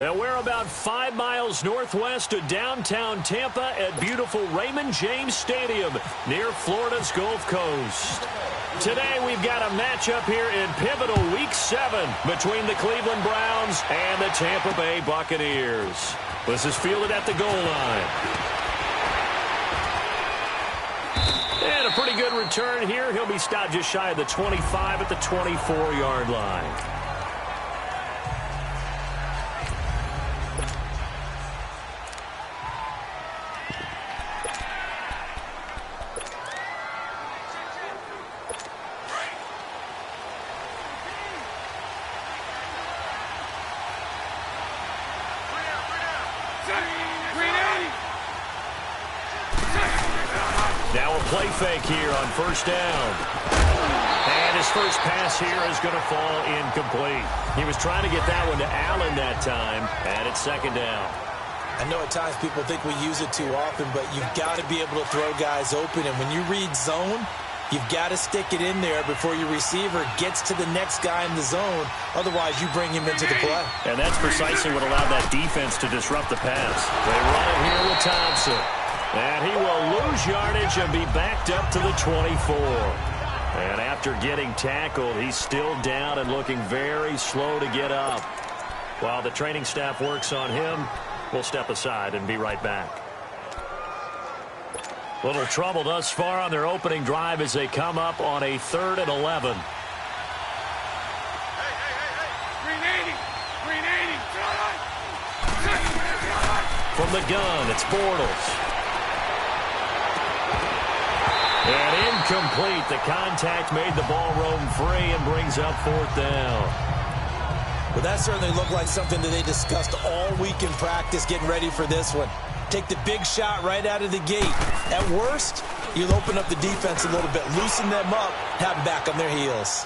And we're about 5 miles northwest of downtown Tampa at beautiful Raymond James Stadium near Florida's Gulf Coast. Today we've got a matchup here in pivotal Week 7 between the Cleveland Browns and the Tampa Bay Buccaneers. This is fielded at the goal line. And a pretty good return here. He'll be stopped just shy of the 25 at the 24-yard line. Now a play fake here on first down. And his first pass here is going to fall incomplete. He was trying to get that one to Allen that time, and it's second down. I know at times people think we use it too often, but you've got to be able to throw guys open. And when you read zone, you've got to stick it in there before your receiver gets to the next guy in the zone. Otherwise, you bring him into the play. And that's precisely what allowed that defense to disrupt the pass. They run it here with Thompson. And he will lose yardage and be backed up to the 24. And after getting tackled, he's still down and looking very slow to get up. While the training staff works on him, we'll step aside and be right back. Little trouble thus far on their opening drive as they come up on a 3rd and 11. From the gun, it's Bortles. And incomplete. The contact made the ball roam free and brings up 4th down. Well, that certainly looked like something that they discussed all week in practice getting ready for this one. Take the big shot right out of the gate. At worst, you'll open up the defense a little bit, loosen them up, have them back on their heels.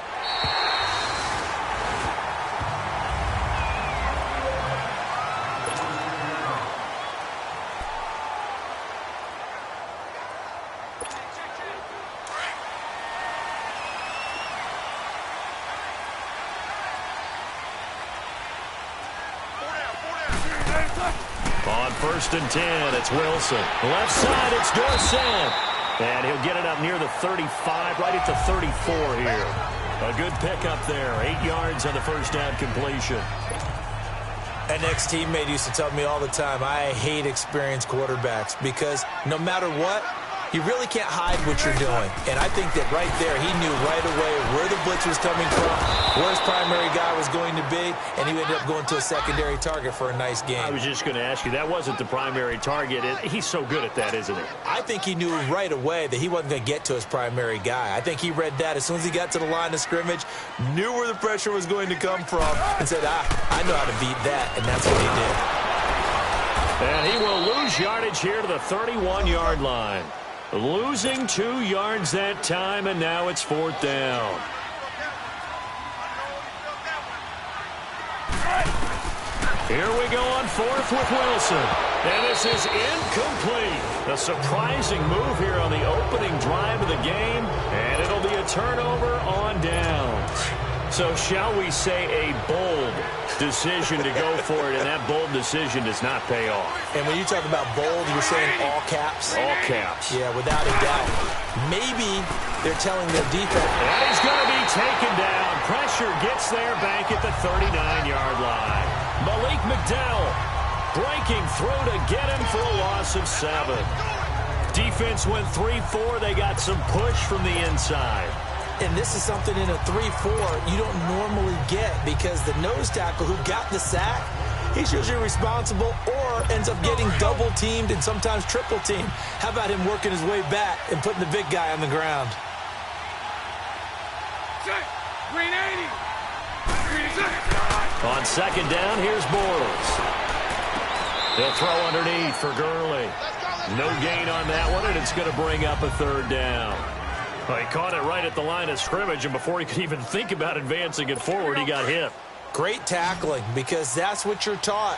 On 1st and 10, it's Wilson. Left side, it's Dorsett. And he'll get it up near the 35, right at the 34 here. A good pickup there. 8 yards on the first down completion. An ex-teammate used to tell me all the time, I hate experienced quarterbacks because no matter what, you really can't hide what you're doing. And I think that right there, he knew right away where the blitz was coming from, where his primary guy was going to be, and he ended up going to a secondary target for a nice game. I was just going to ask you, that wasn't the primary target. He's so good at that, isn't he? I think he knew right away that he wasn't going to get to his primary guy. I think he read that as soon as he got to the line of scrimmage, knew where the pressure was going to come from, and said, I know how to beat that, and that's what he did. And he will lose yardage here to the 31-yard line. Losing 2 yards that time, and now it's 4th down. Here we go on 4th with Wilson. And this is incomplete. A surprising move here on the opening drive of the game, and it'll be a turnover on downs. So shall we say a bold decision to go for it, and that bold decision does not pay off. And when you talk about bold, you're saying all caps? All caps. Yeah, without a doubt. Maybe they're telling their defense. And he's going to be taken down. Pressure gets there back at the 39-yard line. Malik McDowell breaking through to get him for a loss of 7. Defense went 3-4. They got some push from the inside. And this is something in a 3-4 you don't normally get because the nose tackle who got the sack, he's usually responsible or ends up getting double-teamed and sometimes triple-teamed. How about him working his way back and putting the big guy on the ground? On 2nd down, here's Bortles. He'll throw underneath for Gurley. No gain on that one, and it's going to bring up a 3rd down. Well, he caught it right at the line of scrimmage, and before he could even think about advancing it forward, he got hit. Great tackling, because that's what you're taught.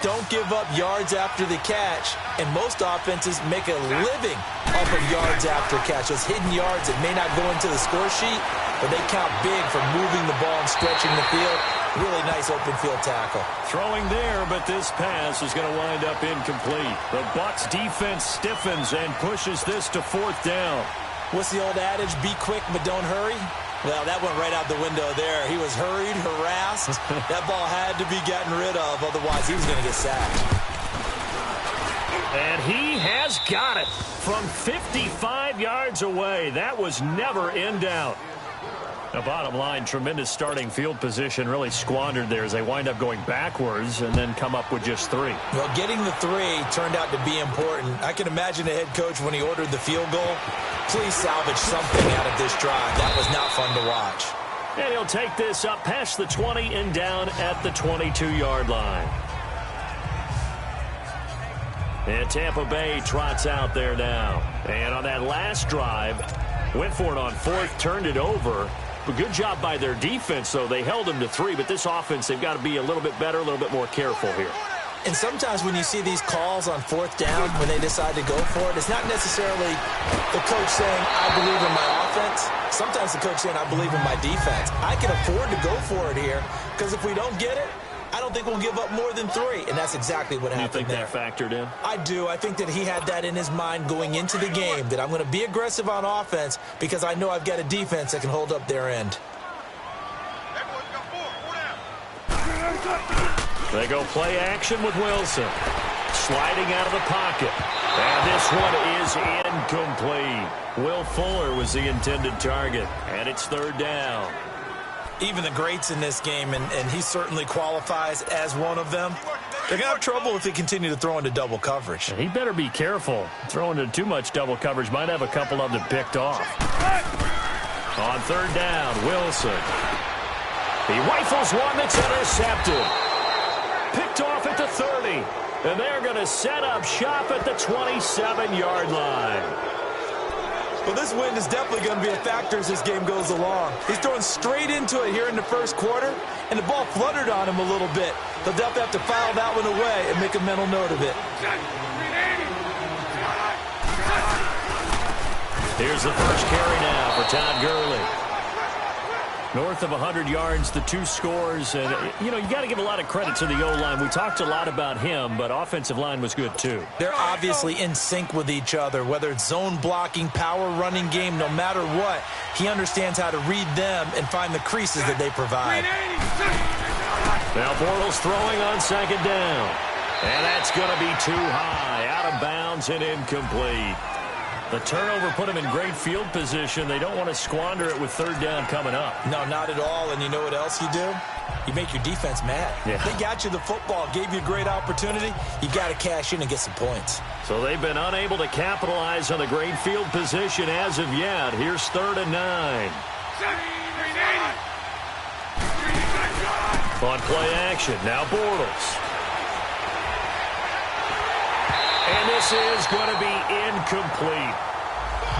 Don't give up yards after the catch, and most offenses make a living off of yards after catch. Those hidden yards that may not go into the score sheet, but they count big for moving the ball and stretching the field. Really nice open field tackle. Throwing there, but this pass is going to wind up incomplete. The Bucs defense stiffens and pushes this to 4th down. What's the old adage? Be quick, but don't hurry. Well, that went right out the window there. He was hurried, harassed. That ball had to be gotten rid of, otherwise he was going to get sacked. And he has got it from 55 yards away. That was never in doubt. The bottom line, tremendous starting field position, really squandered there as they wind up going backwards and then come up with just 3. Well, getting the 3 turned out to be important. I can imagine the head coach when he ordered the field goal. Please salvage something out of this drive. That was not fun to watch. And he'll take this up past the 20 and down at the 22-yard line. And Tampa Bay trots out there now. And on that last drive, went for it on 4th, turned it over. But good job by their defense, though. They held them to 3, but this offense, they've got to be a little bit better, a little bit more careful here. And sometimes when you see these calls on 4th down, when they decide to go for it, it's not necessarily the coach saying, I believe in my offense. Sometimes the coach saying, I believe in my defense. I can afford to go for it here, because if we don't get it, I don't think we'll give up more than 3, and that's exactly what happened there. You think that factored in? I do. I think that he had that in his mind going into the game, that I'm going to be aggressive on offense because I know I've got a defense that can hold up their end. They go play action with Wilson. Sliding out of the pocket. And this one is incomplete. Will Fuller was the intended target, and it's 3rd down. Even the greats in this game, and he certainly qualifies as one of them, they're going to have trouble if they continue to throw into double coverage. He better be careful. Throwing into too much double coverage might have a couple of them picked off. On 3rd down, Wilson. He rifles one that's intercepted. Picked off at the 30. And they're going to set up shop at the 27-yard line. Well, this wind is definitely going to be a factor as this game goes along. He's throwing straight into it here in the first quarter, and the ball fluttered on him a little bit. They'll definitely have to file that one away and make a mental note of it. Here's the first carry now for Todd Gurley. North of 100 yards, the 2 scores. And, you got to give a lot of credit to the O-line. We talked a lot about him, but offensive line was good, too. They're obviously in sync with each other, whether it's zone blocking, power running game, no matter what. He understands how to read them and find the creases that they provide. Now Bortles throwing on 2nd down. And that's going to be too high, out of bounds and incomplete. The turnover put them in great field position. They don't want to squander it with 3rd down coming up. No, not at all. And you know what else you do? You make your defense mad. Yeah. They got you the football, gave you a great opportunity. You got to cash in and get some points. So they've been unable to capitalize on the great field position as of yet. Here's 3rd and 9. On play action, now Bortles. And this is going to be incomplete.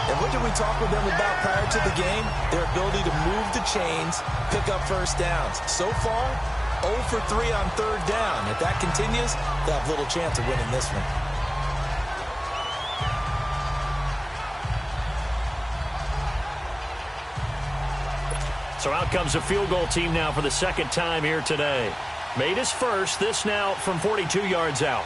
And what did we talk with them about prior to the game? Their ability to move the chains, pick up 1st downs. So far, 0 for 3 on 3rd down. If that continues, they'll have little chance of winning this one. So out comes a field goal team now for the 2nd time here today. Made his first, this now from 42 yards out.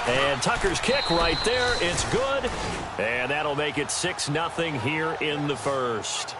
And Tucker's kick right there. It's good. And that'll make it 6-0 here in the first.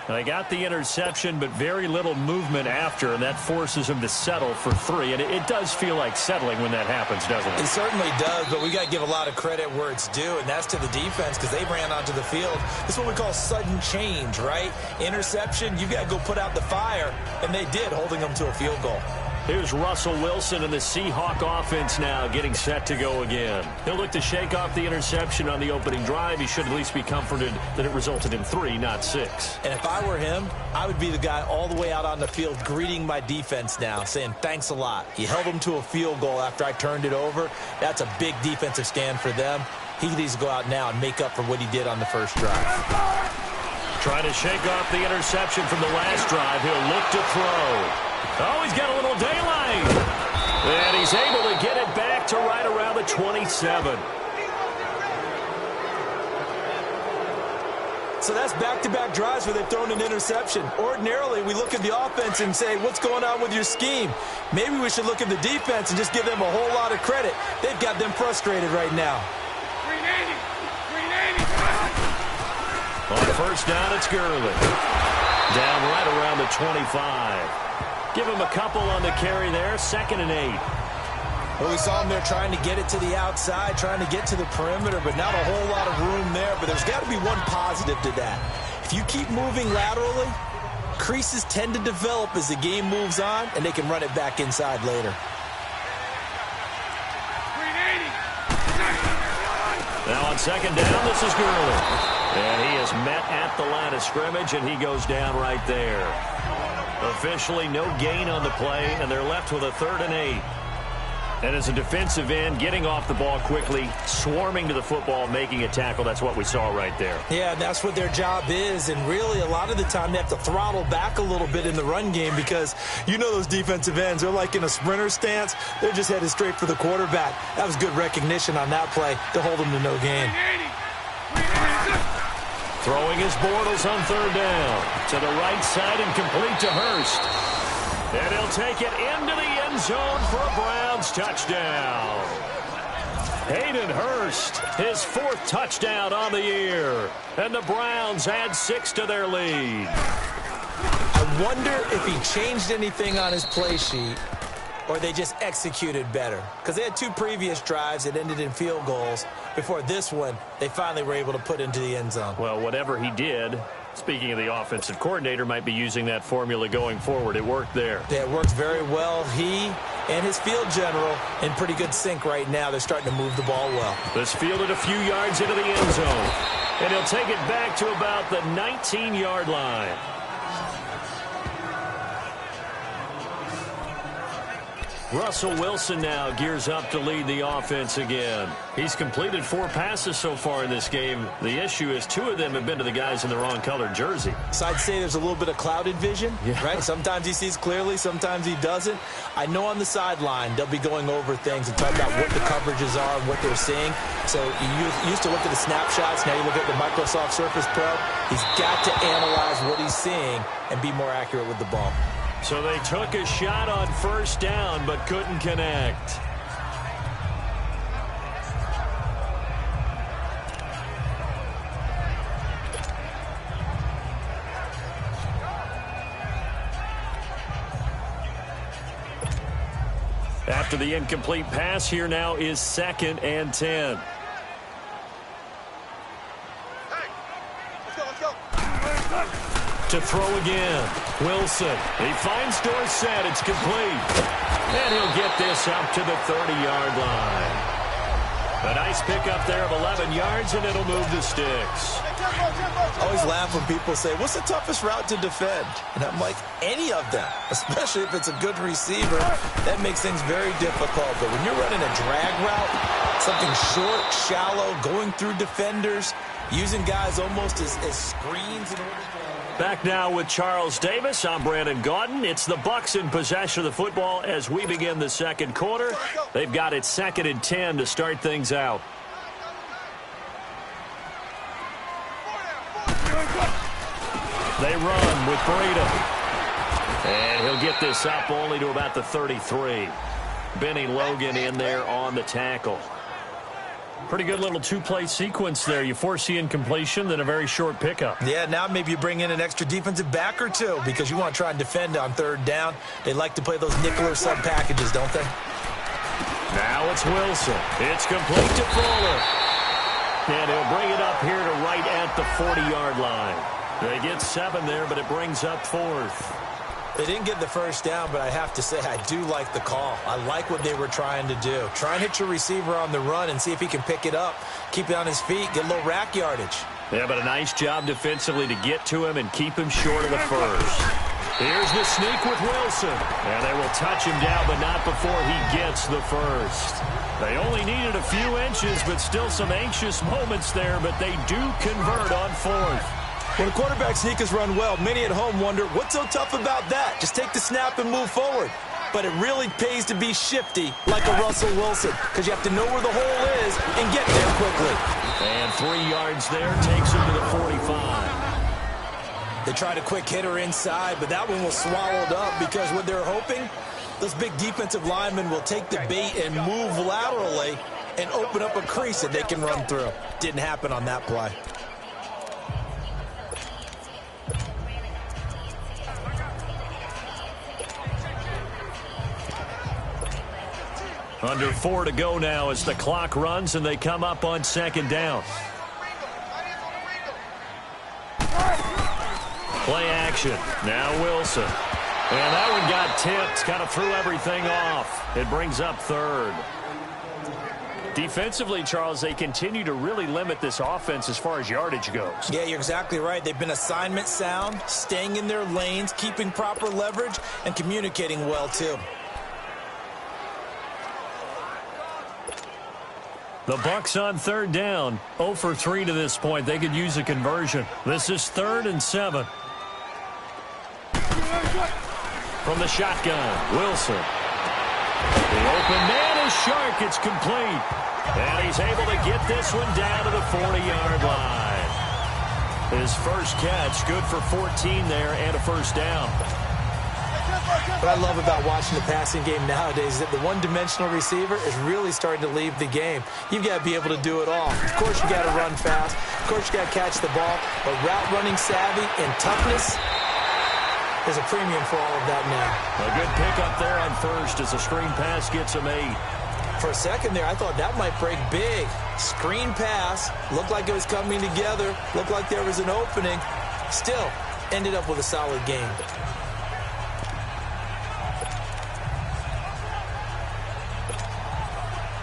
And they got the interception, but very little movement after, and that forces him to settle for 3. And it does feel like settling when that happens, doesn't it? It certainly does, but we got to give a lot of credit where it's due, and that's to the defense because they ran onto the field. This is what we call sudden change, right? Interception, you got to go put out the fire, and they did, holding them to a field goal. Here's Russell Wilson and the Seahawk offense now getting set to go again. He'll look to shake off the interception on the opening drive. He should at least be comforted that it resulted in 3, not 6. And if I were him, I would be the guy all the way out on the field greeting my defense now, saying thanks a lot. You held them to a field goal after I turned it over. That's a big defensive stand for them. He needs to go out now and make up for what he did on the first drive. Trying to shake off the interception from the last drive. He'll look to throw. Oh, he's got a little daylight. And he's able to get it back to right around the 27. so that's back-to-back drives where they've thrown an interception. Ordinarily, we look at the offense and say, what's going on with your scheme? Maybe we should look at the defense and just give them a whole lot of credit. They've got them frustrated right now. 380. On first down, it's Gurley. Down right around the 25. Give him a couple on the carry there. 2nd and 8. Well, we saw him there trying to get it to the outside, trying to get to the perimeter, but not a whole lot of room there. But there's got to be one positive to that. If you keep moving laterally, creases tend to develop as the game moves on, and they can run it back inside later. 380. Now on 2nd down, this is Gurley. And he is met at the line of scrimmage, and he goes down right there. Officially no gain on the play, and they're left with a 3rd and 8. And as a defensive end, getting off the ball quickly, swarming to the football, making a tackle, that's what we saw right there. Yeah, that's what their job is. And really, a lot of the time, they have to throttle back a little bit in the run game because you know those defensive ends, they're like in a sprinter stance. They're just headed straight for the quarterback. That was good recognition on that play to hold them to no gain. 380. Throwing his Bortles on 3rd down. To the right side and complete to Hurst. And he'll take it into the end zone for a Browns touchdown. Hayden Hurst, his 4th touchdown on the year. And the Browns add 6 to their lead. I wonder if he changed anything on his play sheet or they just executed better. Because they had 2 previous drives that ended in field goals. Before this one, they finally were able to put into the end zone. Well, whatever he did, speaking of the offensive coordinator, might be using that formula going forward. It worked there. Yeah, it works very well. He and his field general in pretty good sync right now. They're starting to move the ball well. This fielded a few yards into the end zone. And he'll take it back to about the 19-yard line. Russell Wilson now gears up to lead the offense again. He's completed 4 passes so far in this game. The issue is 2 of them have been to the guys in the wrong colored jersey. So I'd say there's a little bit of clouded vision, right? Sometimes he sees clearly, sometimes he doesn't. I know on the sideline they'll be going over things and talking about what the coverages are and what they're seeing. So you used to look at the snapshots. Now you look at the Microsoft Surface Pro. He's got to analyze what he's seeing and be more accurate with the ball. So they took a shot on first down but couldn't connect. After the incomplete pass, here now is 2nd and 10. To throw again. Wilson. He finds Dorsett. It's complete. And he'll get this up to the 30-yard line. A nice pickup there of 11 yards, and it'll move the sticks. I always laugh when people say, what's the toughest route to defend? And I'm like, any of them, especially if it's a good receiver. That makes things very difficult. But when you're running a drag route, something short, shallow, going through defenders, using guys almost as screens in order to... Back now with Charles Davis. I'm Brandon Gaudin. It's the Bucs in possession of the football as we begin the 2nd quarter. They've got it 2nd and 10 to start things out. They run with Breida. And he'll get this up only to about the 33. Benny Logan in there on the tackle. Pretty good little 2-play sequence there. You force the incompletion, then a very short pickup. Yeah, now maybe you bring in an extra defensive back or 2 because you want to try and defend on 3rd down. They like to play those nickel or sub packages, don't they? Now it's Wilson. It's complete to Fuller. And he'll bring it up here to right at the 40-yard line. They get 7 there, but it brings up 4th. They didn't get the first down, but I have to say I do like the call. I like what they were trying to do. Try and hit your receiver on the run and see if he can pick it up, keep it on his feet, get a little rack yardage. Yeah, but a nice job defensively to get to him and keep him short of the first. Here's the sneak with Wilson. And they will touch him down, but not before he gets the first. They only needed a few inches, but still some anxious moments there, but they do convert on 4th. When a quarterback sneak is run well, many at home wonder, what's so tough about that? Just take the snap and move forward. But it really pays to be shifty like a Russell Wilson because you have to know where the hole is and get there quickly. And 3 yards there takes him to the 45. They tried a quick hitter inside, but that one was swallowed up because what they're hoping, those big defensive linemen will take the bait and move laterally and open up a crease that they can run through. Didn't happen on that play. Under 4 to go now as the clock runs and they come up on second down. Play action. Now Wilson. And that one got tipped. Kind of threw everything off. It brings up third. Defensively, Charles, they continue to really limit this offense as far as yardage goes. Yeah, you're exactly right. They've been assignment sound, staying in their lanes, keeping proper leverage, and communicating well, too. The Bucs on third down. 0 for 3 to this point. They could use a conversion. This is 3rd and 7. From the shotgun, Wilson. The open man is Shark. It's complete. And he's able to get this one down to the 40-yard line. His first catch, good for 14 there and a first down. What I love about watching the passing game nowadays is that the one-dimensional receiver is really starting to leave the game. You've got to be able to do it all. Of course, you got to run fast. Of course, you got to catch the ball. But route running savvy and toughness, there's a premium for all of that now. A good pickup there on first as a screen pass gets him 8. For a second there, I thought that might break big. Screen pass, looked like it was coming together, looked like there was an opening. Still, ended up with a solid game.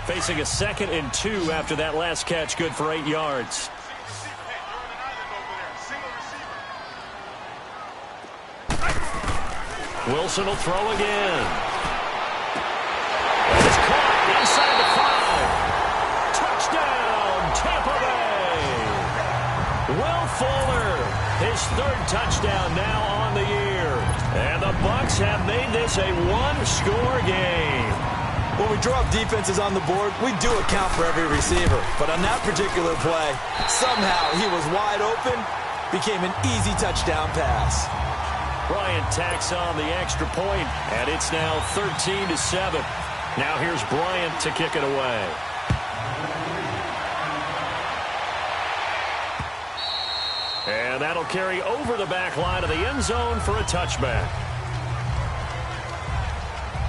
Facing a 2nd and 2 after that last catch, good for 8 yards. Wilson will throw again. And it's caught inside the 5. Touchdown, Tampa Bay. Will Fuller, his 3rd touchdown now on the year. And the Bucs have made this a one-score game. When we draw up defenses on the board, we do account for every receiver. But on that particular play, somehow he was wide open, became an easy touchdown pass. Bryant tacks on the extra point, and it's now 13-7. Now here's Bryant to kick it away. And that'll carry over the back line of the end zone for a touchback.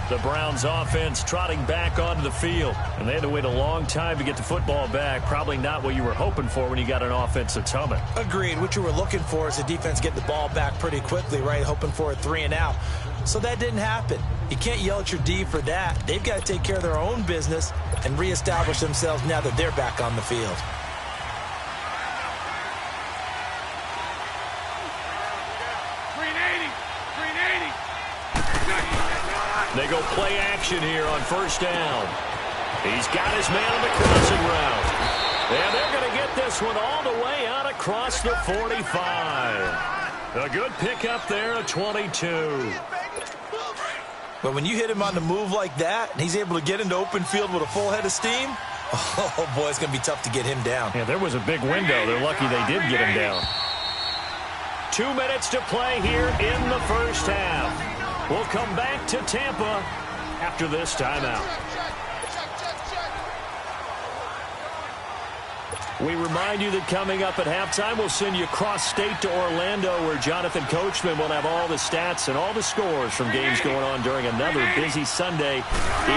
The Browns offense trotting back onto the field. And they had to wait a long time to get the football back. Probably not what you were hoping for when you got an offense that's humming. Agreed. What you were looking for is the defense get the ball back pretty quickly, right? Hoping for a 3 and out. So that didn't happen. You can't yell at your D for that. They've got to take care of their own business and reestablish themselves now that they're back on the field. They go play action here on first down. He's got his man on the crossing route. And they're going to get this one all the way out across the 45. A good pickup there at 22. But when you hit him on the move like that, and he's able to get into open field with a full head of steam, oh, boy, it's going to be tough to get him down. Yeah, there was a big window. They're lucky they did get him down. 2 minutes to play here in the first half. We'll come back to Tampa after this timeout. We remind you that coming up at halftime, we'll send you cross-state to Orlando, where Jonathan Coachman will have all the stats and all the scores from games going on during another busy Sunday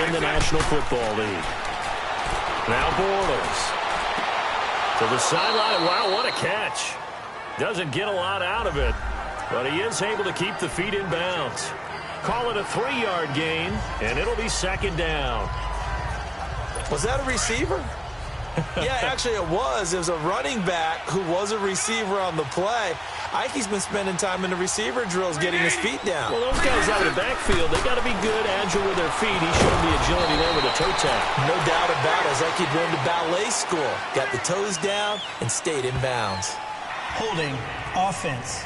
in the National Football League. Now Bortles to the sideline. Wow, what a catch. Doesn't get a lot out of it, but he is able to keep the feet in bounds. Call it a 3-yard gain, and it'll be second down. Was that a receiver? Yeah, actually it was. It was a running back who was a receiver on the play. I think he's been spending time in the receiver drills getting his feet down. Well, those guys out of the backfield, they got to be good, agile with their feet. He showed the agility there with a toe tap. No doubt about it. It's like he'd been to ballet school. Got the toes down and stayed in bounds. Holding offense.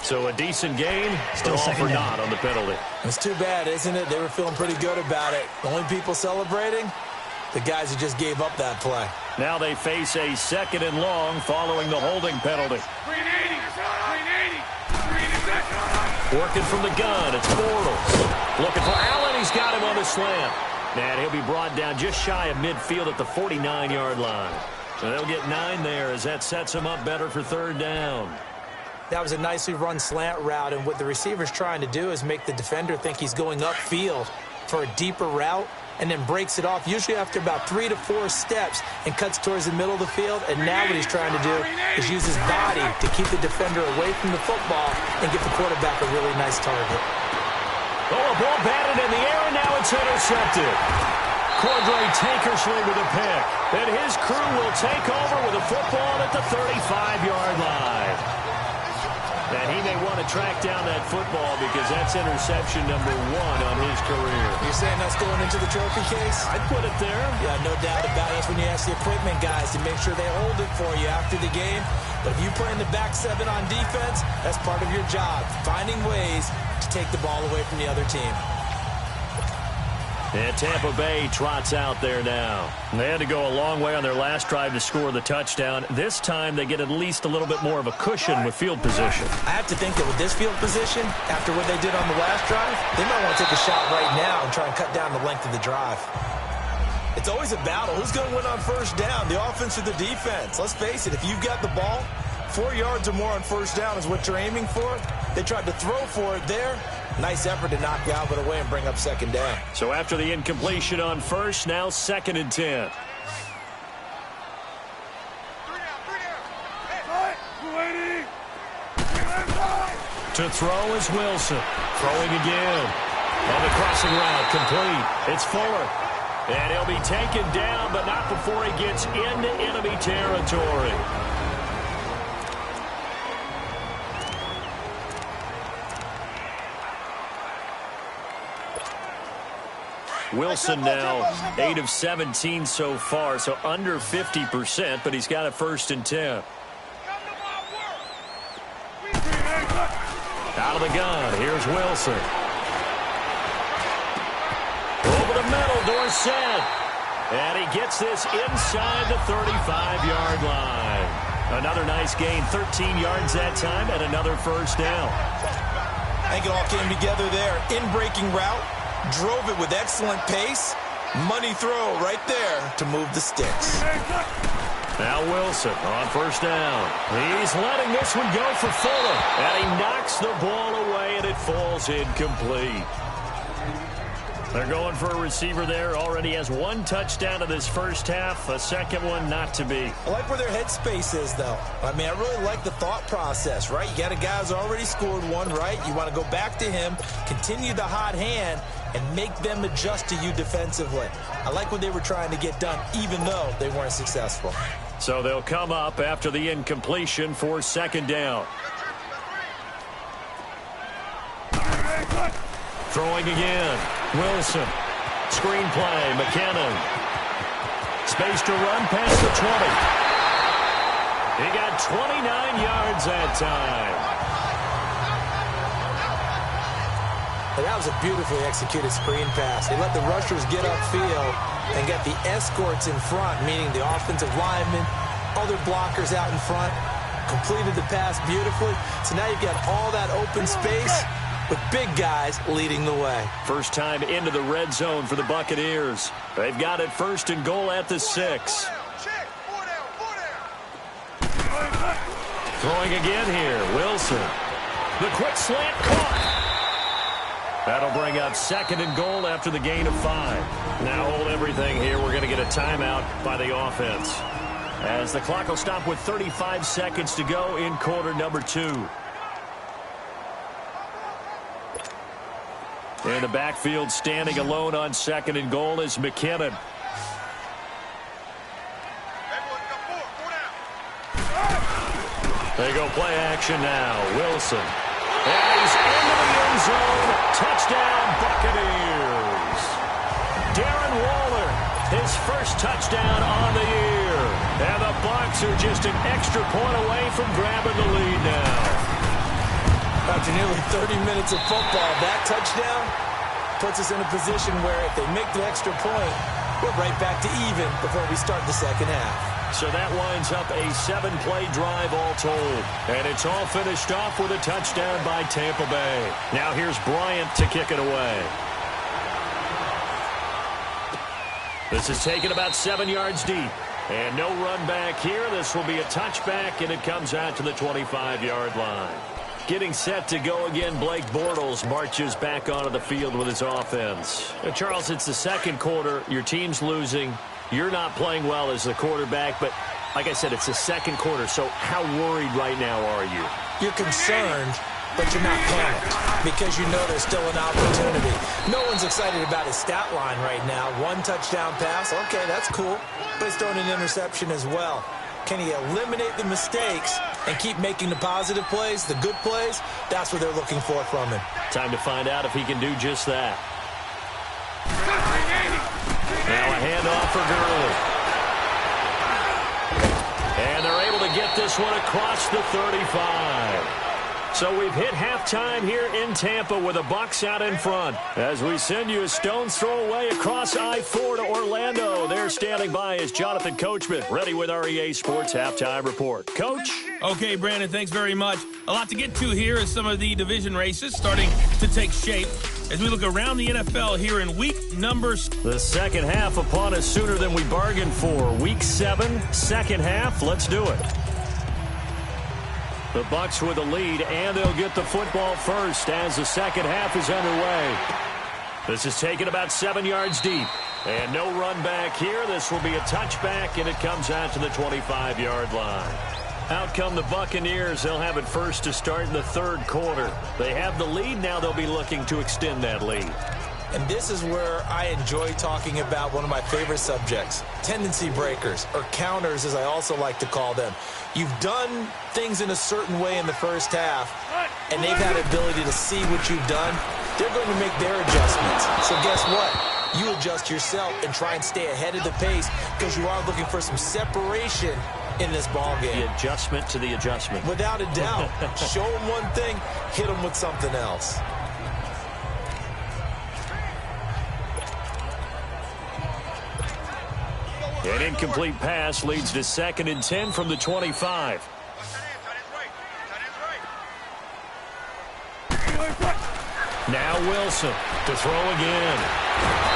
So a decent gain, still all for naught on the penalty. It's too bad, isn't it? They were feeling pretty good about it. The only people celebrating, the guys who just gave up that play. Now they face a 2nd and long following the holding penalty. Working from the gun, it's Bortles. Looking for Allen, he's got him on the slant. And he'll be brought down just shy of midfield at the 49-yard line. So they'll get 9 there as that sets them up better for 3rd down. That was a nicely run slant route, and what the receiver's trying to do is make the defender think he's going upfield for a deeper route, and then breaks it off, usually after about 3 to 4 steps, and cuts towards the middle of the field. And now what he's trying to do is use his body to keep the defender away from the football and give the quarterback a really nice target. Oh, a ball batted in the air, and now it's intercepted. Cordray Tankersley with a pick. And his crew will take over with a football at the 35-yard line. And he may want to track down that football because that's interception number 1 on his career. You're saying that's going into the trophy case? I'd put it there. Yeah, no doubt about it. That's when you ask the equipment guys to make sure they hold it for you after the game. But if you play in the back 7 on defense, that's part of your job, finding ways to take the ball away from the other team. And Tampa Bay trots out there now. They had to go a long way on their last drive to score the touchdown. This time they get at least a little bit more of a cushion with field position. I have to think that with this field position, after what they did on the last drive, they might want to take a shot right now and try and cut down the length of the drive. It's always a battle. Who's going to win on 1st down, the offense or the defense? Let's face it, if you've got the ball, 4 yards or more on 1st down is what you're aiming for. They tried to throw for it there. Nice effort to knock Galvin away and bring up 2nd down. So after the incompletion on 1st, now 2nd and 10. To throw is Wilson. Throwing again. On the crossing route, complete. It's Fuller. And he'll be taken down, but not before he gets into enemy territory. Wilson now 8 of 17 so far, so under 50%, but he's got a 1st and 10. Out of the gun, here's Wilson. Over the middle, Dorsett. And he gets this inside the 35-yard line. Another nice gain, 13 yards that time, and another 1st down. I think it all came together there. In-breaking route. Drove it with excellent pace. Money throw right there to move the sticks. Now Wilson on 1st down. He's letting this one go for Fuller. And he knocks the ball away, and it falls incomplete. They're going for a receiver there. Already has 1 touchdown in this 1st half. A 2nd one not to be. I like where their headspace is, though. I mean, I really like the thought process, right? You got a guy who's already scored 1, right? You want to go back to him, continue the hot hand, and make them adjust to you defensively. I like what they were trying to get done, even though they weren't successful. So they'll come up after the incompletion for 2nd down. Throwing again. Wilson. Screen play. McKinnon. Space to run past the 20. He got 29 yards that time. That was a beautifully executed screen pass. They let the rushers get upfield and got the escorts in front, meaning the offensive linemen, other blockers out in front, completed the pass beautifully. So now you've got all that open space with big guys leading the way. First time into the red zone for the Buccaneers. They've got it 1st and goal at the 6. Throwing again here, Wilson. The quick slant caught. That'll bring up 2nd and goal after the gain of 5. Now hold everything here. We're going to get a timeout by the offense, as the clock will stop with 35 seconds to go in quarter number 2. In the backfield, standing alone on 2nd and goal is McKinnon. They go play action now. Wilson. And he's into the end zone. Touchdown, Buccaneers. Darren Waller, his 1st touchdown on the year. And the Bucs are just an extra point away from grabbing the lead now. After nearly 30 minutes of football, that touchdown puts us in a position where if they make the extra point, We're right back to even before we start the second half. So that winds up a 7-play drive all told. And it's all finished off with a touchdown by Tampa Bay. Now here's Bryant to kick it away. This is taken about 7 yards deep. And no run back here. This will be a touchback, and it comes out to the 25-yard line. Getting set to go again, Blake Bortles marches back onto the field with his offense. Charles, it's the second quarter. Your team's losing. You're not playing well as the quarterback, but like I said, it's the second quarter. So how worried right now are you? You're concerned, but you're not panicked because you know there's still an opportunity. No one's excited about his stat line right now. 1 touchdown pass, okay, that's cool. But he's throwing an interception as well. Can he eliminate the mistakes and keep making the positive plays, the good plays? That's what they're looking for from him. Time to find out if he can do just that. Now a handoff for Gurley. And they're able to get this one across the 35. So we've hit halftime here in Tampa with the Bucs out in front. As we send you a stone's throw away across I-4 to Orlando. They're standing by as Jonathan Coachman, ready with our EA Sports Halftime Report. Coach? Okay, Brandon, thanks very much. A lot to get to here as some of the division races starting to take shape as we look around the NFL here in week number... The second half upon us sooner than we bargained for. Week 7, second half. Let's do it. The Bucs with the lead, and they'll get the football first as the second half is underway. This is taken about 7 yards deep. And no run back here. This will be a touchback, and it comes out to the 25-yard line. Out come the Buccaneers. They'll have it first to start in the third quarter. They have the lead. Now they'll be looking to extend that lead. And this is where I enjoy talking about one of my favorite subjects, tendency breakers, or counters as I also like to call them. You've done things in a certain way in the first half, and they've had the ability to see what you've done. They're going to make their adjustments. So guess what? You adjust yourself and try and stay ahead of the pace because you are looking for some separation in this ball game. The adjustment to the adjustment. Without a doubt. Show them one thing, hit them with something else. An incomplete pass leads to 2nd and 10 from the 25. Now Wilson to throw again.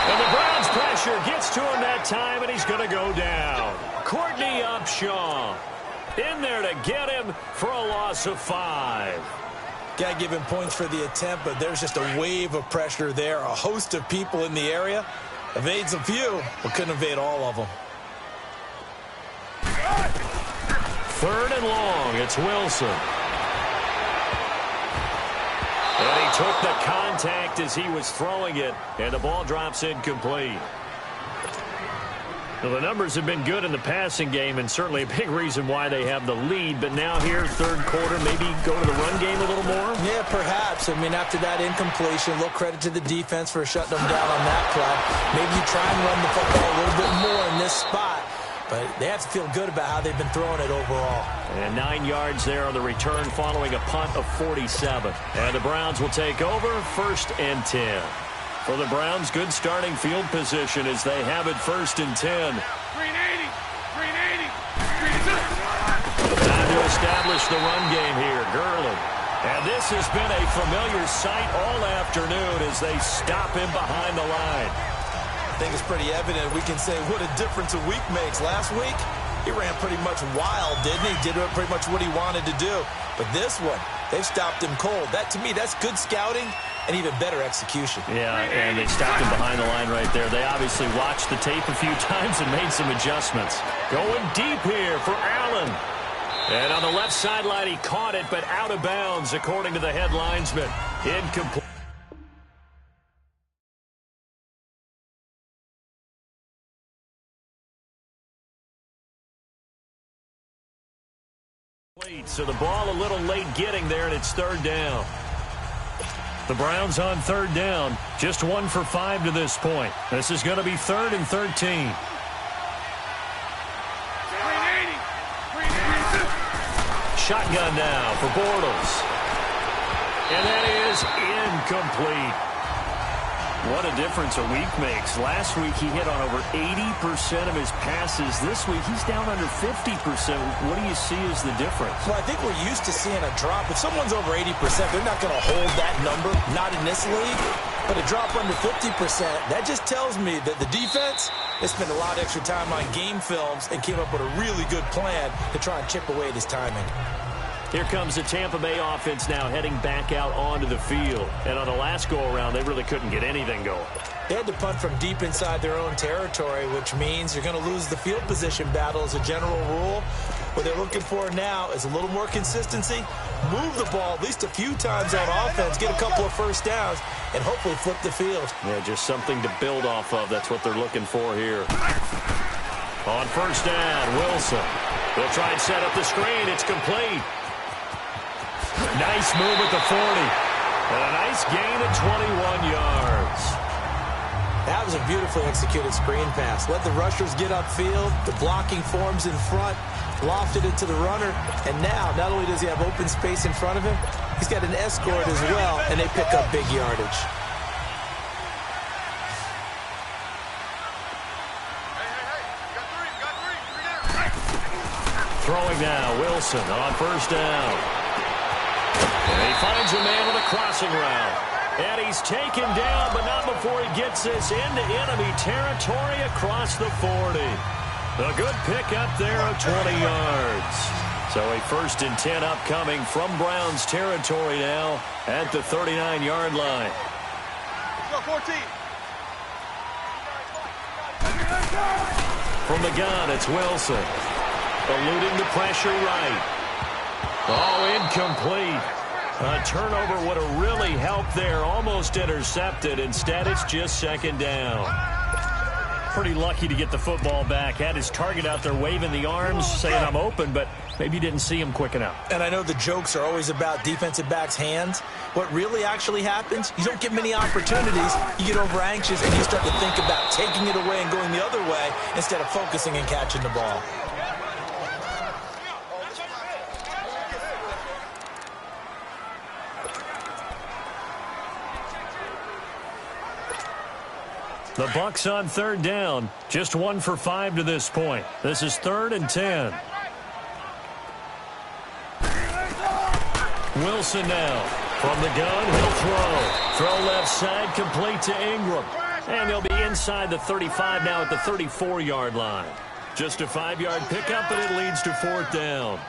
And the Browns pressure gets to him that time, and he's going to go down. Courtney Upshaw in there to get him for a loss of 5. Got to give him points for the attempt, but there's just a wave of pressure there. A host of people in the area. Evades a few, but couldn't evade all of them. 3rd and long. It's Wilson. And he took the contact as he was throwing it, and the ball drops incomplete. Well, the numbers have been good in the passing game, and certainly a big reason why they have the lead. But now here, third quarter, maybe go to the run game a little more? Yeah, perhaps. I mean, after that incompletion, a little credit to the defense for shutting them down on that play. Maybe you try and run the football a little bit more in this spot. But they have to feel good about how they've been throwing it overall. And 9 yards there on the return following a punt of 47. And the Browns will take over 1st and 10. For the Browns, good starting field position as they have it 1st and 10. 380, 380, 380. Time to establish the run game here. Gurley. And this has been a familiar sight all afternoon as they stop him behind the line. I think it's pretty evident. We can say what a difference a week makes. Last week, he ran pretty much wild, didn't he? Did pretty much what he wanted to do. But this one, they've stopped him cold. That, to me, that's good scouting and even better execution. Yeah, and they stopped him behind the line right there. They obviously watched the tape a few times and made some adjustments. Going deep here for Allen. And on the left sideline, he caught it, but out of bounds, according to the head linesman. Incomplete. So the ball a little late getting there, and it's 3rd down. The Browns on 3rd down, just 1 for 5 to this point. This is going to be 3rd and 13. 380, 380. Shotgun now for Bortles. And that is incomplete. What a difference a week makes. Last week he hit on over 80% of his passes. This week he's down under 50%. What do you see as the difference? Well, I think we're used to seeing a drop. If someone's over 80%, they're not going to hold that number, not in this league. But a drop under 50%, that just tells me that the defense, they spent a lot of extra time on game films and came up with a really good plan to try and chip away at his timing. Here comes the Tampa Bay offense now heading back out onto the field. And on the last go-around, they really couldn't get anything going. They had to punt from deep inside their own territory, which means you're going to lose the field position battle as a general rule. What they're looking for now is a little more consistency, move the ball at least a few times on offense, get a couple of first downs, and hopefully flip the field. Yeah, just something to build off of. That's what they're looking for here. On first down, Wilson. They'll try and set up the screen. It's complete. Nice move at the 40. And a nice gain of 21 yards. That was a beautifully executed screen pass. Let the rushers get upfield. The blocking forms in front. Lofted it to the runner. And now, not only does he have open space in front of him, he's got an escort as well, and they pick up big yardage. Throwing now, Wilson on first down. And he finds a man with a crossing route. And he's taken down, but not before he gets this into enemy territory across the 40. A good pickup there of 20 yards. So a 1st and 10 upcoming from Browns territory now at the 39-yard line. Go 14. From the gun, it's Wilson. Eluding the pressure right. Oh, incomplete. A turnover would have really helped there. Almost intercepted. Instead, it's just 2nd down. Pretty lucky to get the football back. Had his target out there waving the arms, saying I'm open, but maybe you didn't see him quick enough. And I know the jokes are always about defensive backs' hands. What really actually happens, you don't get many opportunities. You get over anxious and you start to think about taking it away and going the other way instead of focusing and catching the ball. The Bucs on 3rd down. Just 1 for 5 to this point. This is 3rd and 10. Wilson now. From the gun, he'll throw. Throw left side, complete to Ingram. And they'll be inside the 35 now at the 34-yard line. Just a 5-yard pickup, and it leads to 4th down.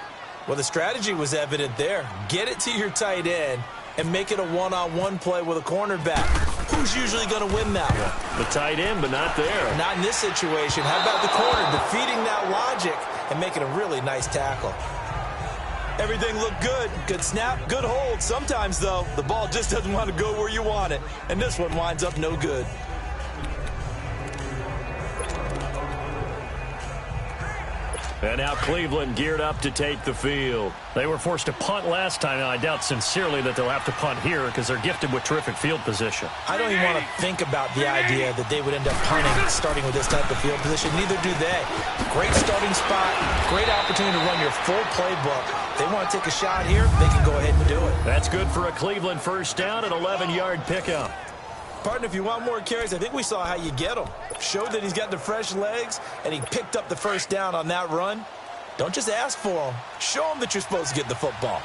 Well, the strategy was evident there. Get it to your tight end and make it a one-on-one play with a cornerback. Who's usually going to win that one? The tight end, but not there. Not in this situation. How about the corner defeating that logic and making a really nice tackle? Everything looked good. Good snap, good hold. Sometimes, though, the ball just doesn't want to go where you want it. And this one winds up no good. And now Cleveland geared up to take the field. They were forced to punt last time. Now, I doubt sincerely that they'll have to punt here because they're gifted with terrific field position. I don't even want to think about the idea that they would end up punting starting with this type of field position. Neither do they. Great starting spot, great opportunity to run your full playbook. If they want to take a shot here, they can go ahead and do it. That's good for a Cleveland 1st down and 11-yard pickup. Partner, if you want more carries, I think we saw how you get him. Showed that he's got the fresh legs, and he picked up the 1st down on that run. Don't just ask for him. Show him that you're supposed to get the football.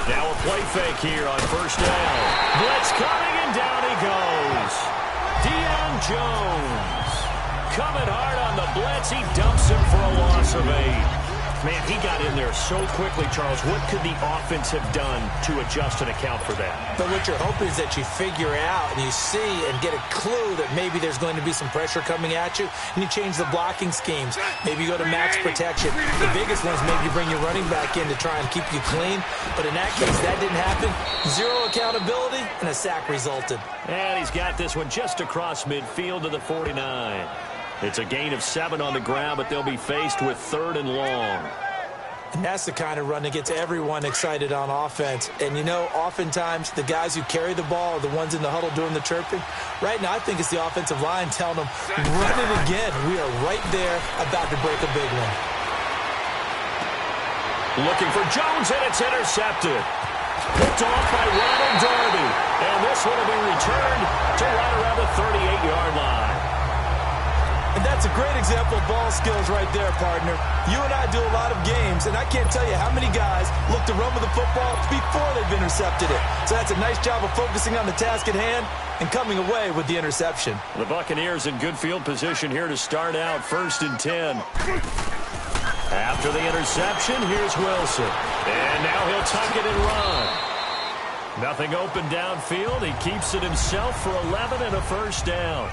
Now a play fake here on 1st down. Blitz coming, and down he goes. Deion Jones coming hard on the blitz. He dumps him for a loss of 8. Man, he got in there so quickly, Charles. What could the offense have done to adjust and account for that? But what you're hoping is that you figure out and you see and get a clue that maybe there's going to be some pressure coming at you, and you change the blocking schemes. Maybe you go to max protection. The biggest one is maybe you bring your running back in to try and keep you clean. But in that case, that didn't happen. Zero accountability, and a sack resulted. And he's got this one just across midfield to the 49. It's a gain of 7 on the ground, but they'll be faced with 3rd and long. And that's the kind of run that gets everyone excited on offense. And, you know, oftentimes the guys who carry the ball are the ones in the huddle doing the chirping. Right now, I think it's the offensive line telling them, run it again. We are right there about to break a big one. Looking for Jones, and it's intercepted. Picked off by Ronald Darby. And this one will be returned to right around the 38-yard line. And that's a great example of ball skills right there, partner. You and I do a lot of games, and I can't tell you how many guys look to run with the football before they've intercepted it. So that's a nice job of focusing on the task at hand and coming away with the interception. The Buccaneers in good field position here to start out 1st and 10. After the interception, here's Wilson. And now he'll tuck it and run. Nothing open downfield. He keeps it himself for 11 and a first down.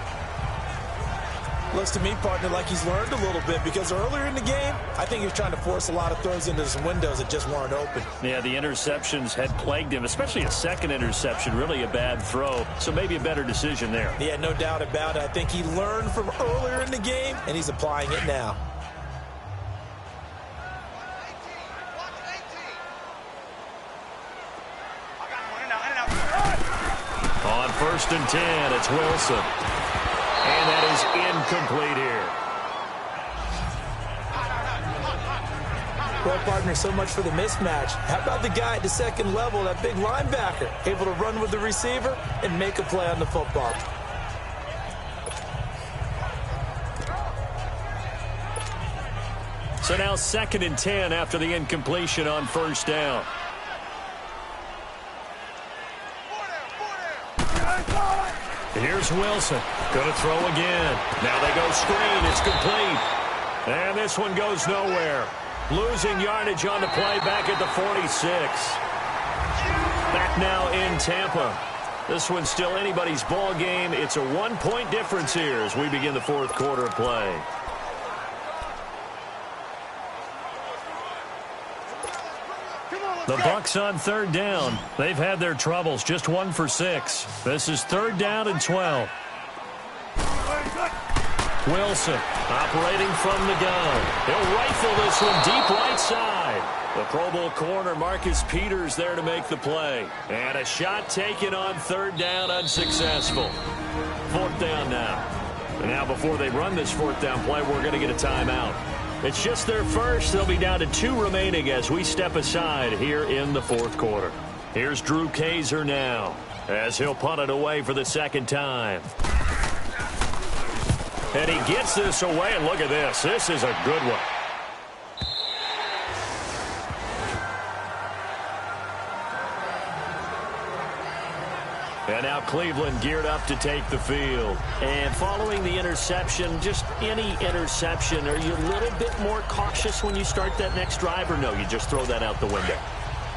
Looks to me, partner, like he's learned a little bit because earlier in the game, I think he was trying to force a lot of throws into some windows that just weren't open. Yeah, the interceptions had plagued him, especially a second interception, really a bad throw. So maybe a better decision there. Yeah, no doubt about it. I think he learned from earlier in the game, and he's applying it now. On 1st and 10, it's Wilson. And that is incomplete here. Well, partner, so much for the mismatch. How about the guy at the second level, that big linebacker, able to run with the receiver and make a play on the football? So now 2nd and 10 after the incompletion on 1st down. Here's Wilson. Going to throw again. Now they go screen. It's complete. And this one goes nowhere. Losing yardage on the play back at the 46. Back now in Tampa. This one's still anybody's ball game. It's a 1-point difference here as we begin the 4th quarter of play. The Bucs on 3rd down. They've had their troubles, just 1 for 6. This is 3rd down and 12. Wilson operating from the gun. He'll rifle this one deep right side. The Pro Bowl corner, Marcus Peters, there to make the play. And a shot taken on 3rd down, unsuccessful. 4th down now. And now before they run this 4th down play, we're going to get a timeout. It's just their first. They'll be down to 2 remaining as we step aside here in the 4th quarter. Here's Drew Kaiser now as he'll punt it away for the 2nd time. And he gets this away, and look at this. This is a good one. And now Cleveland geared up to take the field. And following the interception, just any interception, are you a little bit more cautious when you start that next drive, or no, you just throw that out the window?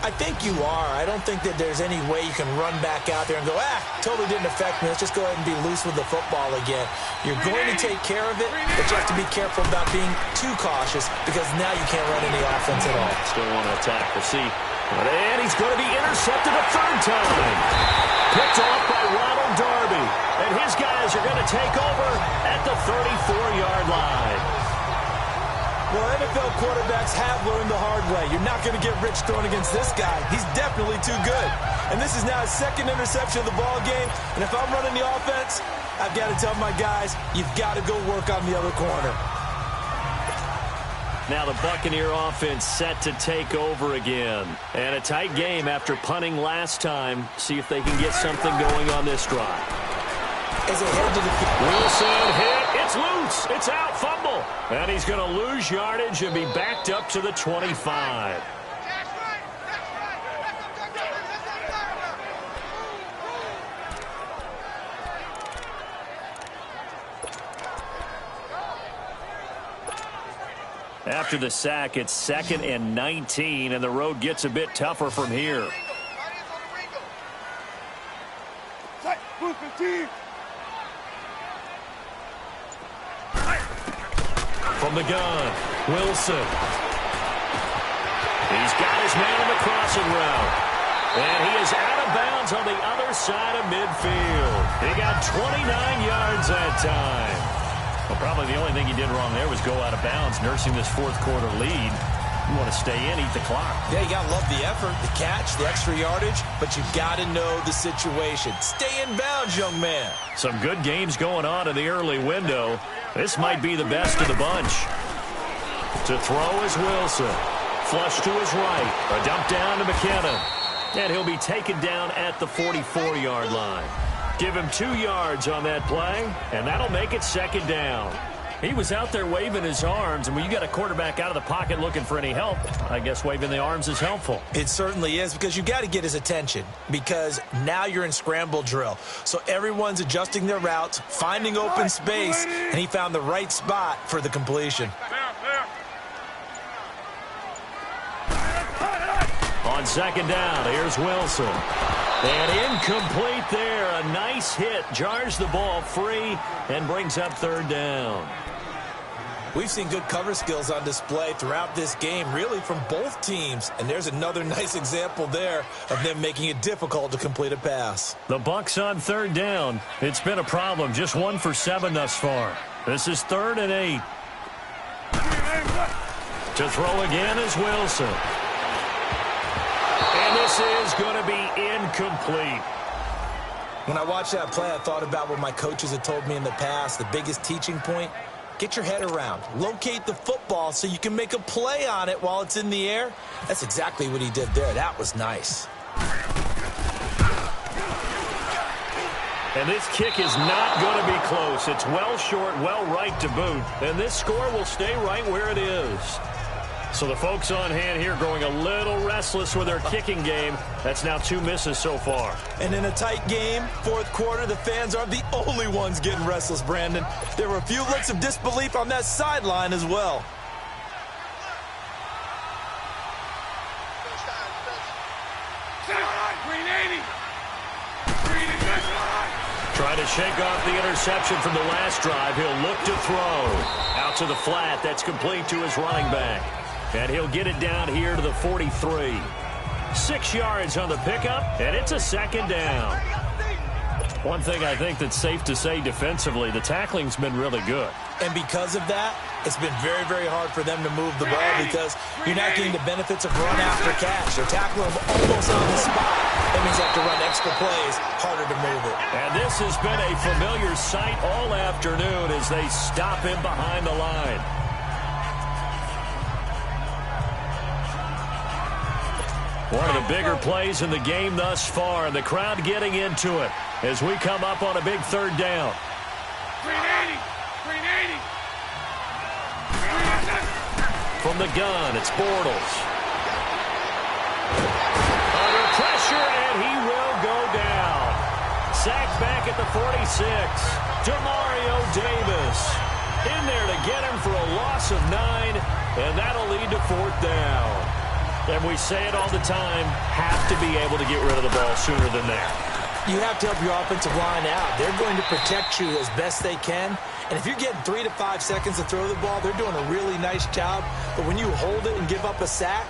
I think you are. I don't think that there's any way you can run back out there and go, totally didn't affect me. Let's just go ahead and be loose with the football again. You're going to take care of it, but you have to be careful about being too cautious because now you can't run any offense at all. Still want to attack. We'll see. And he's going to be intercepted a 3rd time. Picked off by Ronald Darby. And his guys are going to take over at the 34-yard line. Well, NFL quarterbacks have learned the hard way. You're not going to get rich throwing against this guy. He's definitely too good. And this is now his 2nd interception of the ball game. And if I'm running the offense, I've got to tell my guys, you've got to go work on the other corner. Now the Buccaneer offense set to take over again. And a tight game after punting last time. See if they can get something going on this drive. As they head to the Wilson hit. It's loose. It's out. Fumble. And he's going to lose yardage and be backed up to the 25. After the sack, it's 2nd and 19, and the road gets a bit tougher from here. From the gun, Wilson. He's got his man on the crossing route. And he is out of bounds on the other side of midfield. He got 29 yards that time. Well, probably the only thing he did wrong there was go out of bounds, nursing this 4th quarter lead. You want to stay in, eat the clock. Yeah, you got to love the effort, the catch, the extra yardage, but you got to know the situation. Stay in bounds, young man. Some good games going on in the early window. This might be the best of the bunch. To throw is Wilson. Flush to his right. A dump down to McKinnon. And he'll be taken down at the 44-yard line. Give him 2 yards on that play, and that'll make it 2nd down. He was out there waving his arms, and when you got a quarterback out of the pocket looking for any help, I guess waving the arms is helpful. It certainly is, because you got to get his attention, because now you're in scramble drill. So everyone's adjusting their routes, finding open space, and he found the right spot for the completion. On 2nd down, here's Wilson. And incomplete there. A nice hit. Jars the ball free and brings up 3rd down. We've seen good cover skills on display throughout this game, really from both teams. And there's another nice example there of them making it difficult to complete a pass. The Bucs on 3rd down. It's been a problem. Just 1 for 7 thus far. This is 3rd and 8. To throw again is Wilson. And this is going to be incomplete. When I watched that play, I thought about what my coaches had told me in the past. The biggest teaching point, get your head around. Locate the football so you can make a play on it while it's in the air. That's exactly what he did there. That was nice. And this kick is not going to be close. It's well short, well right to boot. And this score will stay right where it is. So the folks on hand here growing a little restless with their kicking game. That's now 2 misses so far. And in a tight game, 4th quarter, the fans aren't the only ones getting restless, Brandon. There were a few looks of disbelief on that sideline as well. Trying to shake off the interception from the last drive. He'll look to throw. Out to the flat. That's complete to his running back. And he'll get it down here to the 43. 6 yards on the pickup, and it's a 2nd down. One thing I think that's safe to say defensively, the tackling's been really good. And because of that, it's been very, very hard for them to move the ball because you're not getting the benefits of run after catch. They're tackling them almost on the spot. That means they have to run extra plays, harder to move it. And this has been a familiar sight all afternoon as they stop him behind the line. One of the bigger plays in the game thus far, and the crowd getting into it as we come up on a big 3rd down. 380! From the gun, it's Bortles. Under pressure, and he will go down. Sacked back at the 46. Demario Davis in there to get him for a loss of 9, and that'll lead to 4th down. And we say it all the time, have to be able to get rid of the ball sooner than that. You have to help your offensive line out. They're going to protect you as best they can. And if you're getting 3 to 5 seconds to throw the ball, they're doing a really nice job. But when you hold it and give up a sack,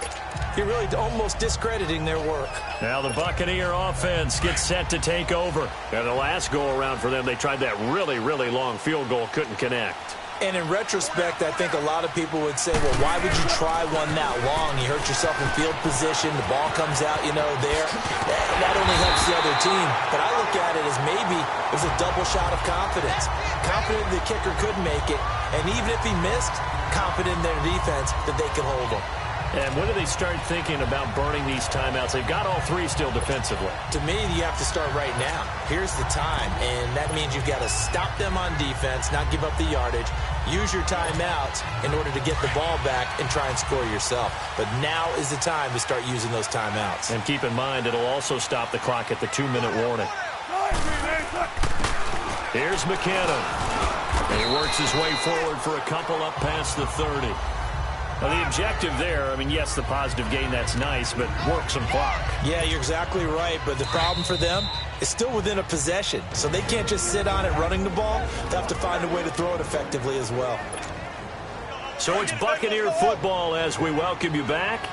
you're really almost discrediting their work. Now the Buccaneer offense gets set to take over. And the last go-around for them, they tried that really, really long field goal, couldn't connect. And in retrospect, I think a lot of people would say, well, why would you try one that long? You hurt yourself in field position. The ball comes out, there. That only helps the other team. But I look at it as maybe it was a double shot of confidence. Confident the kicker could make it. And even if he missed, confident in their defense that they could hold him. And when do they start thinking about burning these timeouts? They've got all 3 still defensively. To me, you have to start right now. Here's the time, and that means you've got to stop them on defense, not give up the yardage, use your timeouts in order to get the ball back and try and score yourself. But now is the time to start using those timeouts. And keep in mind, it'll also stop the clock at the 2-minute warning. Here's McKinnon. And he works his way forward for a couple up past the 30. Well, the objective there, yes, the positive gain, that's nice, but work some clock. Yeah, you're exactly right, but the problem for them is still within a possession, so they can't just sit on it running the ball. They have to find a way to throw it effectively as well. So it's Buccaneer football as we welcome you back.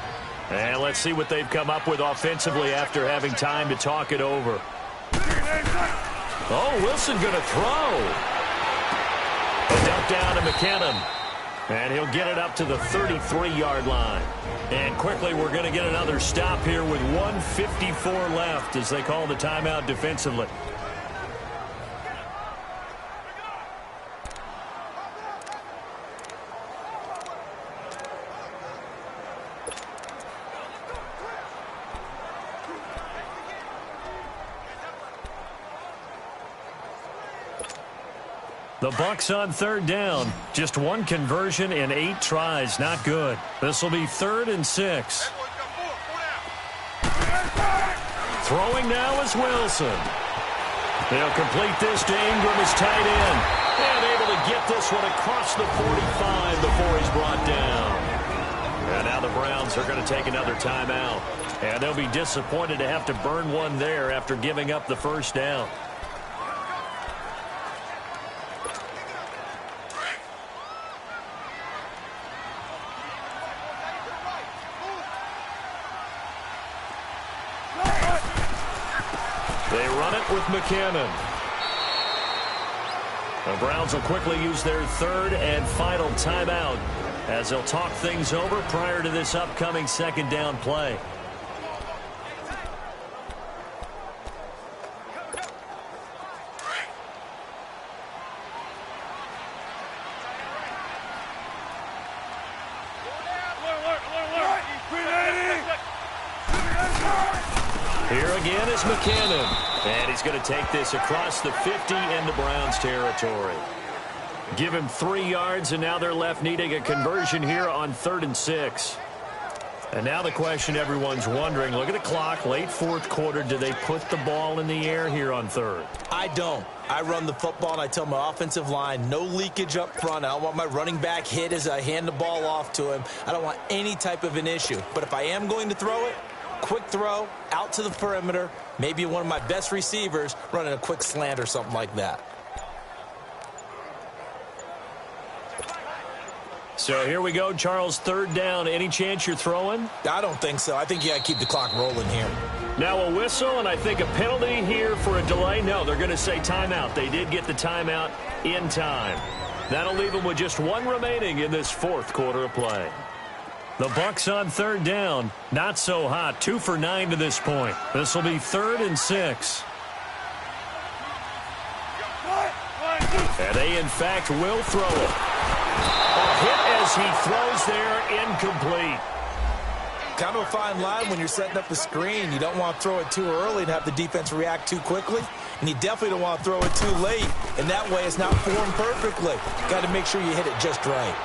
And let's see what they've come up with offensively after having time to talk it over. Oh, Wilson going to throw. A dump down to McKinnon. And he'll get it up to the 33-yard line. And quickly, we're going to get another stop here with 1:54 left as they call the timeout defensively. The Bucs on third down. Just one conversion in 8 tries. Not good. This will be 3rd and 6. Throwing now is Wilson. They'll complete this to Ingram as tight end. And able to get this one across the 45 before he's brought down. And now the Browns are going to take another timeout. And they'll be disappointed to have to burn one there after giving up the first down. They run it with McKinnon. The Browns will quickly use their 3rd and final timeout as they'll talk things over prior to this upcoming 2nd down play. Here again is McKinnon. And he's going to take this across the 50 into Browns territory. Give him 3 yards, and now they're left needing a conversion here on 3rd and 6. And now the question everyone's wondering, look at the clock, late 4th quarter. Do they put the ball in the air here on 3rd? I don't. I run the football, and I tell my offensive line, no leakage up front. I don't want my running back hit as I hand the ball off to him. I don't want any type of an issue. But if I am going to throw it, quick throw out to the perimeter, maybe one of my best receivers running a quick slant or something like that. So here we go, Charles, 3rd down. Any chance you're throwing? I don't think so. I think you got to keep the clock rolling here. Now a whistle, and I think a penalty here for a delay. No, they're going to say timeout. They did get the timeout in time. That'll leave them with just 1 remaining in this 4th quarter of play. The Bucs on 3rd down. Not so hot. 2 for 9 to this point. This will be 3rd and 6. And they, in fact, will throw it. A hit as he throws there, incomplete. Kind of a fine line when you're setting up the screen. You don't want to throw it too early and have the defense react too quickly. And you definitely don't want to throw it too late. And that way it's not formed perfectly. Got to make sure you hit it just right.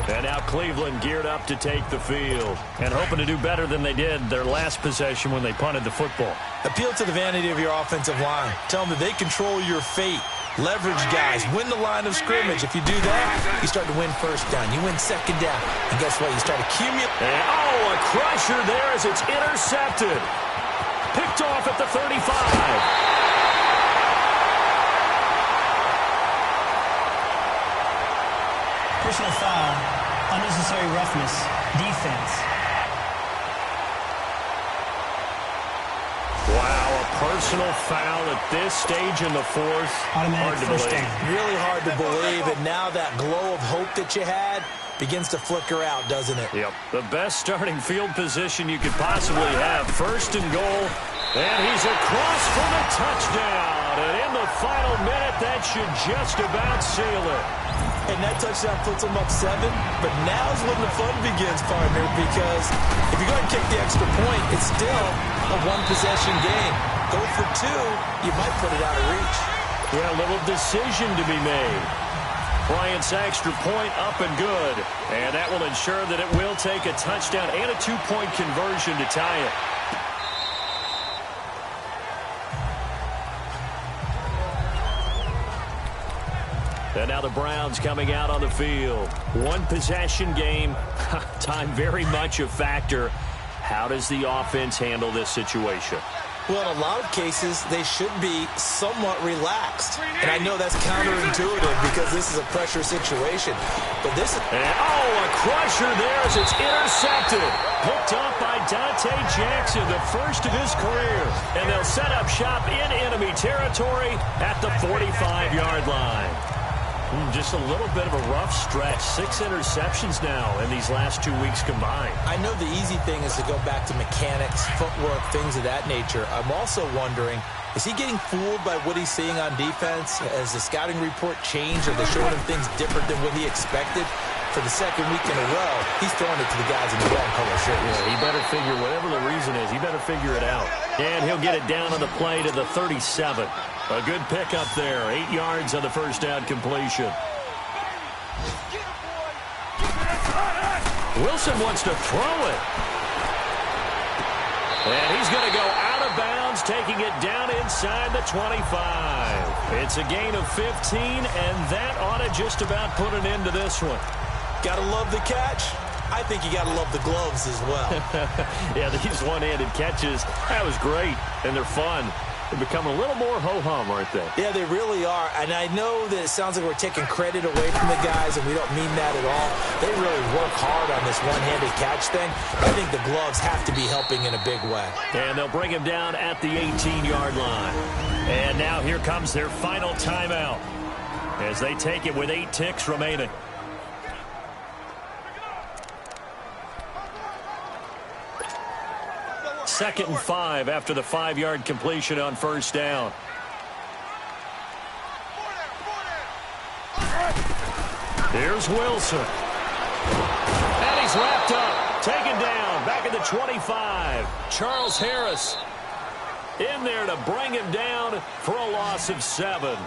And now Cleveland geared up to take the field and hoping to do better than they did their last possession when they punted the football. Appeal to the vanity of your offensive line. Tell them that they control your fate. Leverage guys. Win the line of scrimmage. If you do that, you start to win 1st down. You win 2nd down. And guess what? You start accumulating. Oh, a crusher there as it's intercepted. Picked off at the 35. Personal foul, unnecessary roughness, defense. Wow, a personal foul at this stage in the 4th. Automatic first down. Really hard to believe, and now that glow of hope that you had begins to flicker out, doesn't it? Yep, the best starting field position you could possibly have. 1st and goal, and he's across for the touchdown. And in the final minute, that should just about seal it. And that touchdown puts them up 7. But now's when the fun begins, partner, because if you're going to kick the extra point, it's still a 1-possession game. Go for 2, you might put it out of reach. Well, a little decision to be made. Bryant's extra point up and good. And that will ensure that it will take a touchdown and a 2-point conversion to tie it. And now the Browns coming out on the field. 1-possession game. Time very much a factor. How does the offense handle this situation? Well, in a lot of cases, they should be somewhat relaxed. And I know that's counterintuitive because this is a pressure situation. But this is... a crusher there as it's intercepted. Picked up by Dante Jackson, the first of his career. And they'll set up shop in enemy territory at the 45-yard line. Just a little bit of a rough stretch. 6 interceptions now in these last 2 weeks combined. I know the easy thing is to go back to mechanics, footwork, things of that nature. I'm also wondering, is he getting fooled by what he's seeing on defense? Has the scouting report changed? Are they showing him things different than what he expected? for the second week in a row, he's throwing it to the guys in the wrong color shirt. Yeah, he better figure, whatever the reason is, he better figure it out. And he'll get it down on the play to the 37. A good pickup there. 8 yards on the first down completion. Wilson wants to throw it. And he's going to go out of bounds, taking it down inside the 25. It's a gain of 15, and that ought to just about put an end to this one. Got to love the catch. I think you got to love the gloves as well. Yeah, these one-handed catches, that was great, and they're fun. They're becoming a little more ho-hum, aren't they? Yeah, they really are. And I know that it sounds like we're taking credit away from the guys, and we don't mean that at all. They really work hard on this one-handed catch thing. I think the gloves have to be helping in a big way. And they'll bring him down at the 18-yard line. And now here comes their final timeout as they take it with 8 ticks remaining. Second and 5 after the 5-yard completion on first down. Here's Wilson. And he's wrapped up. Taken down. Back at the 25. Charles Harris in there to bring him down for a loss of 7.